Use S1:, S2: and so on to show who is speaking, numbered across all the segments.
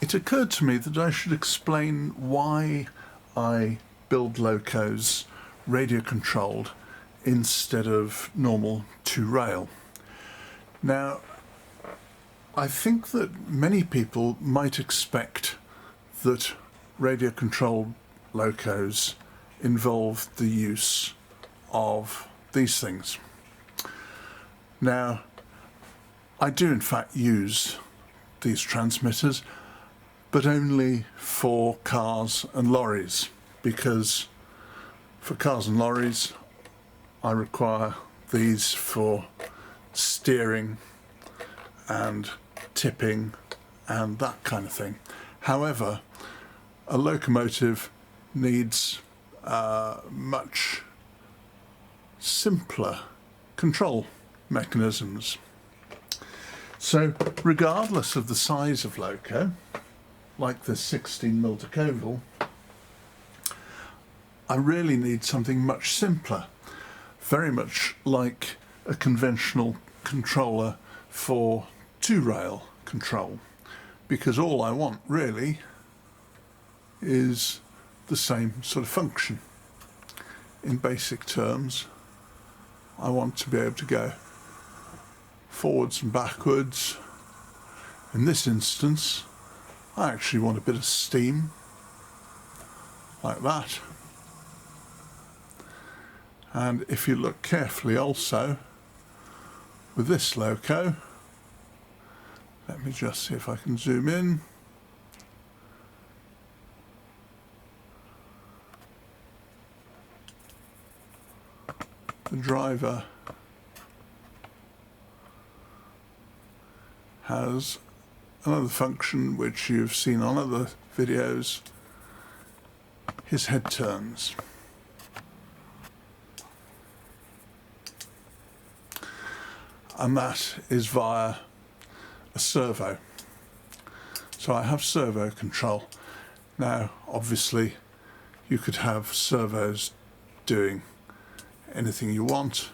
S1: it occurred to me that I should explain why I build locos radio controlled instead of normal 2-rail. Now, I think that many people might expect that radio controlled locos involve the use of these things. Now, I do in fact use these transmitters, but only for cars and lorries, because for cars and lorries I require these for steering and tipping and that kind of thing. However, a locomotive needs much simpler control mechanisms. So regardless of the size of loco, like this 16mm Decaval, I really need something much simpler, very much like a conventional controller for 2-rail control, because all I want really is the same sort of function. In basic terms, I want to be able to go forwards and backwards. In this instance, I actually want a bit of steam, like that. And if you look carefully also, with this loco, let me just see if I can zoom in. The driver has another function which you've seen on other videos. His head turns. And that is via a servo. So I have servo control. Now, obviously, you could have servos doing anything you want,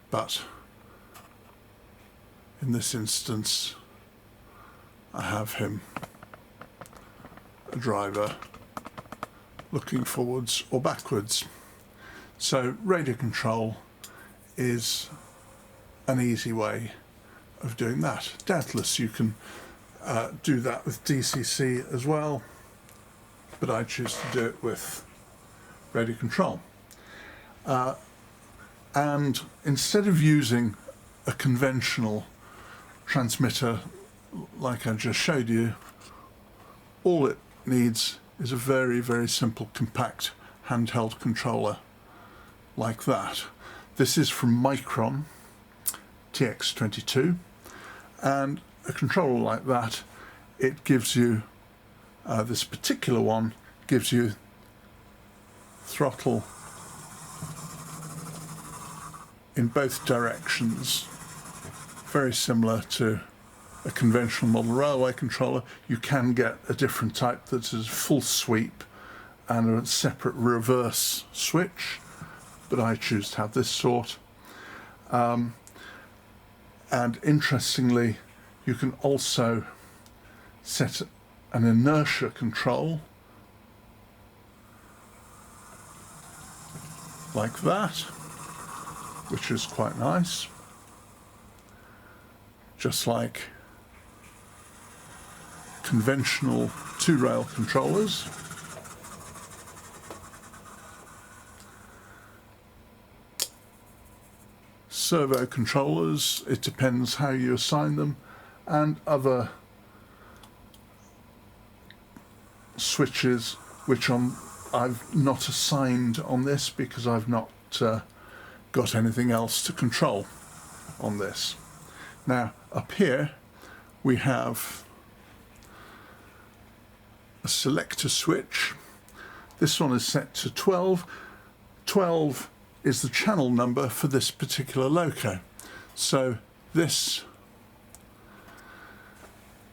S1: but in this instance I have him, a driver, looking forwards or backwards. So radio control is an easy way of doing that. Doubtless you can do that with DCC as well, but I choose to do it with radio control. And instead of using a conventional transmitter like I just showed you, all it needs is a very, very simple compact handheld controller like that. This is from Micron TX22, and a controller like that, it gives you, this particular one gives you throttle in both directions, very similar to a conventional model railway controller. You can get a different type that is full sweep and a separate reverse switch, but I choose to have this sort. And interestingly, you can also set an inertia control like that, which is quite nice, just like conventional 2-rail controllers. Servo controllers, it depends how you assign them, and other switches which I've not assigned on this because I've not got anything else to control on this. Now up here we have a selector switch. This one is set to 12. 12 is the channel number for this particular loco. So this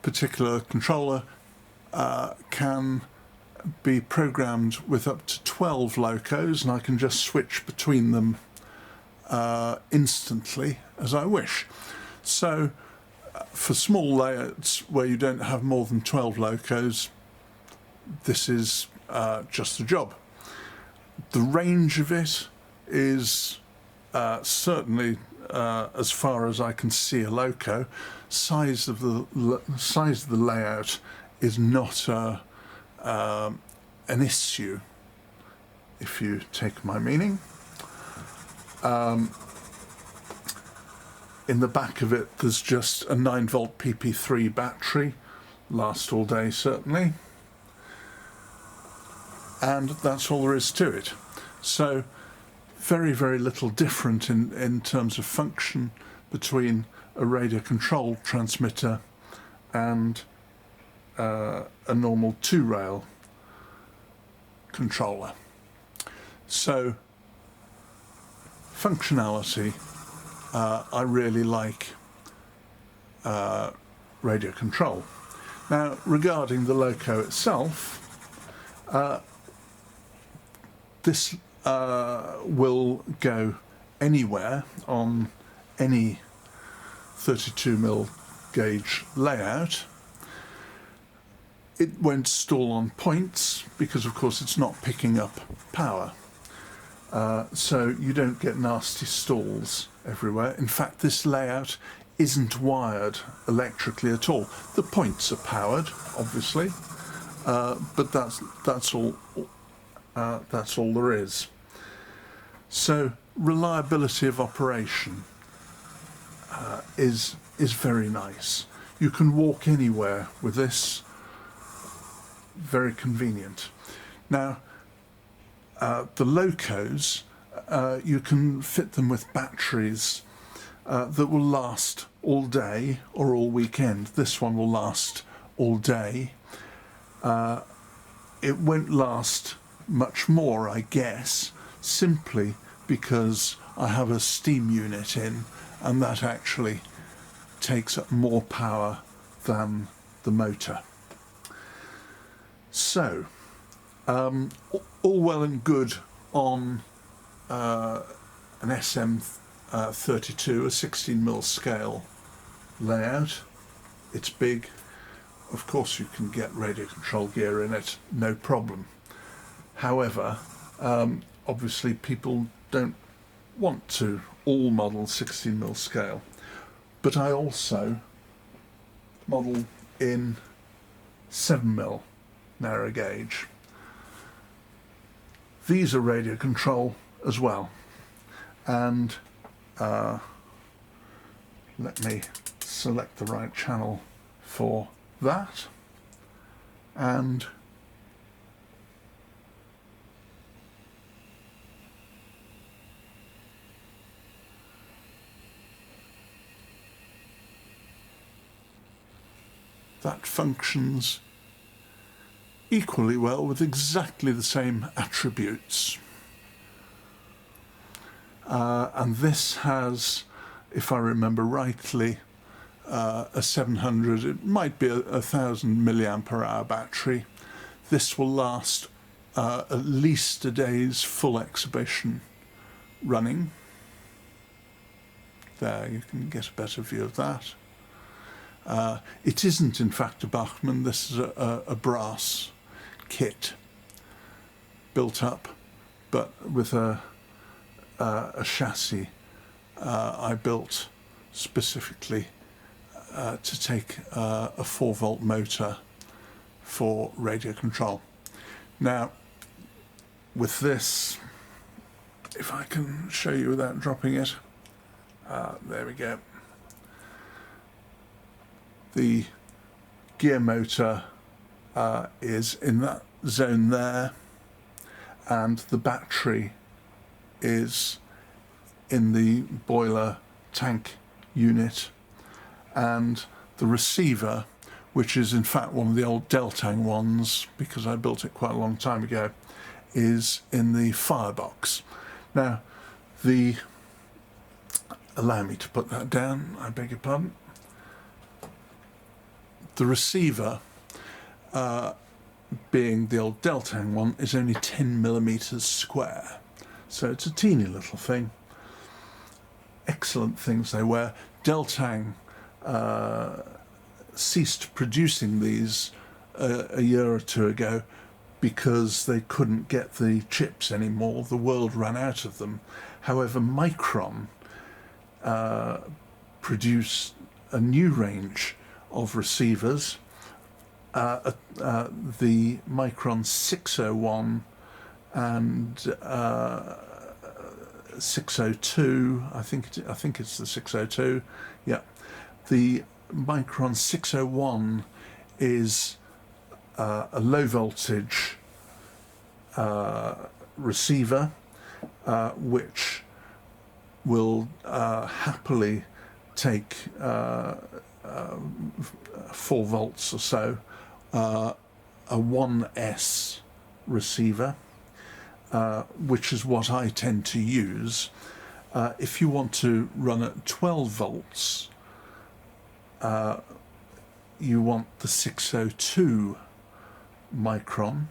S1: particular controller can be programmed with up to 12 locos, and I can just switch between them instantly as I wish. So for small layouts where you don't have more than 12 locos, this is just the job. The range of it is certainly, as far as I can see, a loco. Size of the layout is not an issue, if you take my meaning. In the back of it, there's just a 9-volt PP3 battery, last all day certainly, and that's all there is to it. So very, very little different in terms of function between a radio control transmitter and a normal 2-rail controller. So functionality, I really like radio control. Now, regarding the Loco itself, this will go anywhere on any 32mm gauge layout. It won't stall on points because, of course, it's not picking up power. So you don't get nasty stalls everywhere. In fact, this layout isn't wired electrically at all. The points are powered, obviously, but that's all there is. So reliability of operation is very nice. You can walk anywhere with this. Very convenient. Now, the Locos, you can fit them with batteries that will last all day or all weekend. This one will last all day. It won't last much more, I guess, simply because I have a steam unit in, and that actually takes up more power than the motor. So, all well and good on an SM32, a 16mm scale layout. It's big. Of course you can get radio control gear in it, no problem. However, obviously people don't want to all model 16mm scale. But I also model in 7mm narrow gauge. These are radio control as well, and let me select the right channel for that, and that functions equally well with exactly the same attributes. And this has, if I remember rightly, a 700, it might be a 1000 milliampere hour battery. This will last at least a day's full exhibition running. There, you can get a better view of that. It isn't in fact a Bachmann, this is a brass kit built up, but with a chassis I built specifically to take a 4-volt motor for radio control. Now, with this, if I can show you without dropping it, there we go. The gear motor is in that zone there, and the battery is in the boiler tank unit, and the receiver, which is in fact one of the old Deltang ones because I built it quite a long time ago, is in the firebox. Now, allow me to put that down, I beg your pardon. The receiver, being the old Deltang one, is only 10mm square, so it's a teeny little thing. Excellent things they were. Deltang ceased producing these a year or two ago because they couldn't get the chips anymore. The world ran out of them. However, Micron produced a new range of receivers, the Micron 601 and 602. I think it's the 602. Yeah, the Micron 601 is a low voltage receiver which will happily take 4 volts or so, a 1S receiver, which is what I tend to use. If you want to run at 12 volts, you want the 602 Micron.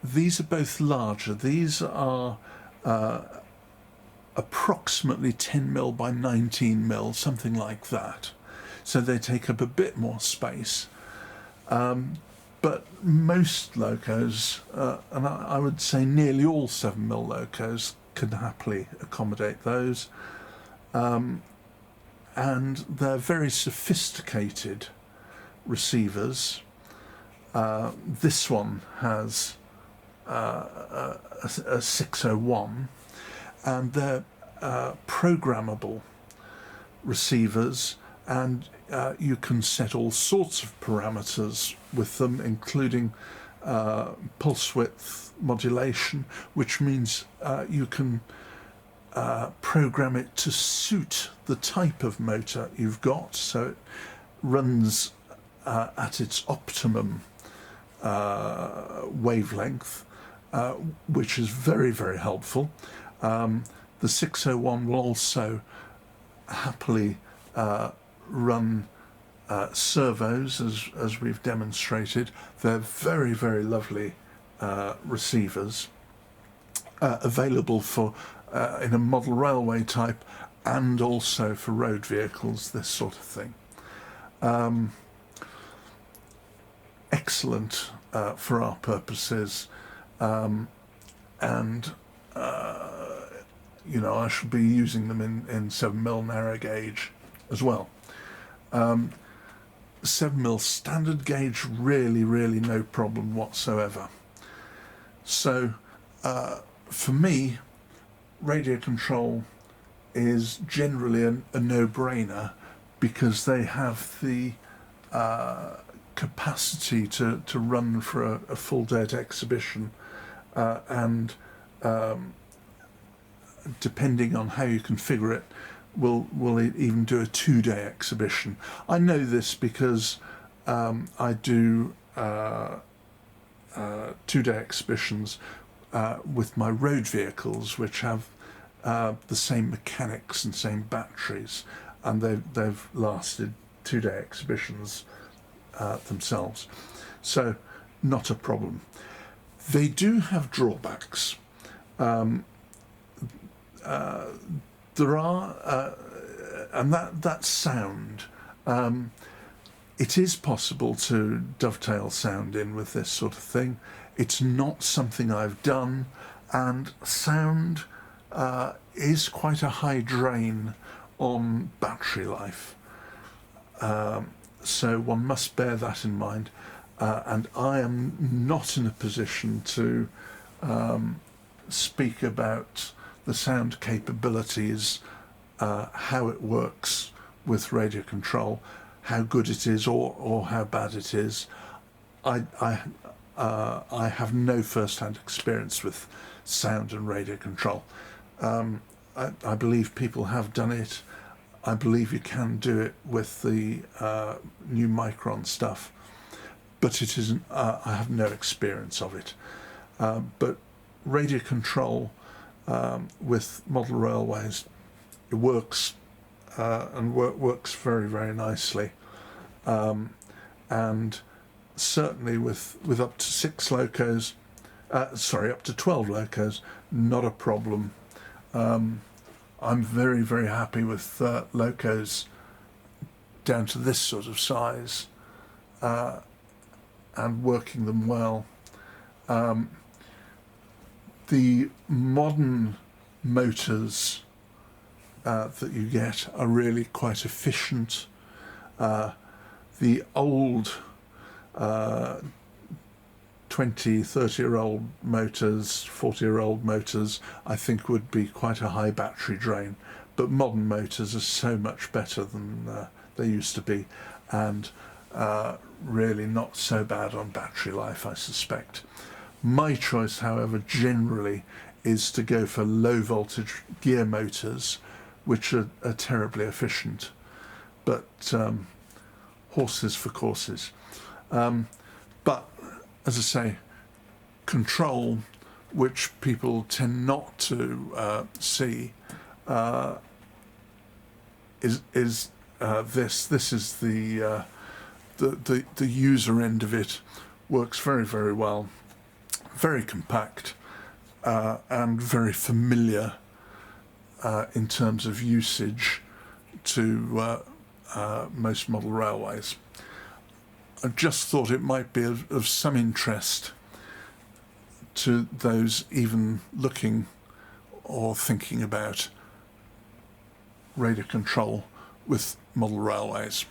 S1: These are both larger. These are approximately 10 mil by 19 mil, something like that. So they take up a bit more space. But most Locos, and I would say nearly all 7 mil Locos, can happily accommodate those. And they're very sophisticated receivers. This one has a 601, and they're programmable receivers, and you can set all sorts of parameters with them, including pulse width modulation, which means you can program it to suit the type of motor you've got, so it runs at its optimum wavelength, which is very, very helpful. The 601 will also happily run servos, as we've demonstrated. They're very, very lovely receivers, available for in a model railway type and also for road vehicles, this sort of thing. Excellent for our purposes, and you know, I shall be using them in 7 mil narrow gauge as well. 7 mil standard gauge, really no problem whatsoever. So for me, radio control is generally a no-brainer, because they have the capacity to run for a full day at exhibition, and depending on how you configure it, will even do a 2-day exhibition. I know this because I do 2-day exhibitions with my road vehicles, which have the same mechanics and same batteries, and they've lasted 2-day exhibitions themselves, so not a problem. They do have drawbacks. There are, and that's sound. It is possible to dovetail sound in with this sort of thing. It's not something I've done, and sound is quite a high drain on battery life. So one must bear that in mind. And I am not in a position to speak about the sound capabilities, how it works with radio control, how good it is or how bad it is. I have no first-hand experience with sound and radio control. I believe people have done it. I believe you can do it with the new Micron stuff, but it isn't. I have no experience of it. But radio control with model railways, it works, and works very, very nicely, and certainly with up to 6 locos, up to 12 locos, not a problem. I'm very, very happy with locos down to this sort of size and working them well. The modern motors that you get are really quite efficient. The old 20, 30-year-old motors, 40-year-old motors, I think would be quite a high battery drain. But modern motors are so much better than they used to be, and really not so bad on battery life, I suspect. My choice, however, generally is to go for low voltage gear motors, which are terribly efficient. But horses for courses. But as I say, control, which people tend not to see, is this. This is the user end of it. Works very, very well. Very compact and very familiar in terms of usage to most model railways. I just thought it might be of some interest to those even looking or thinking about radar control with model railways.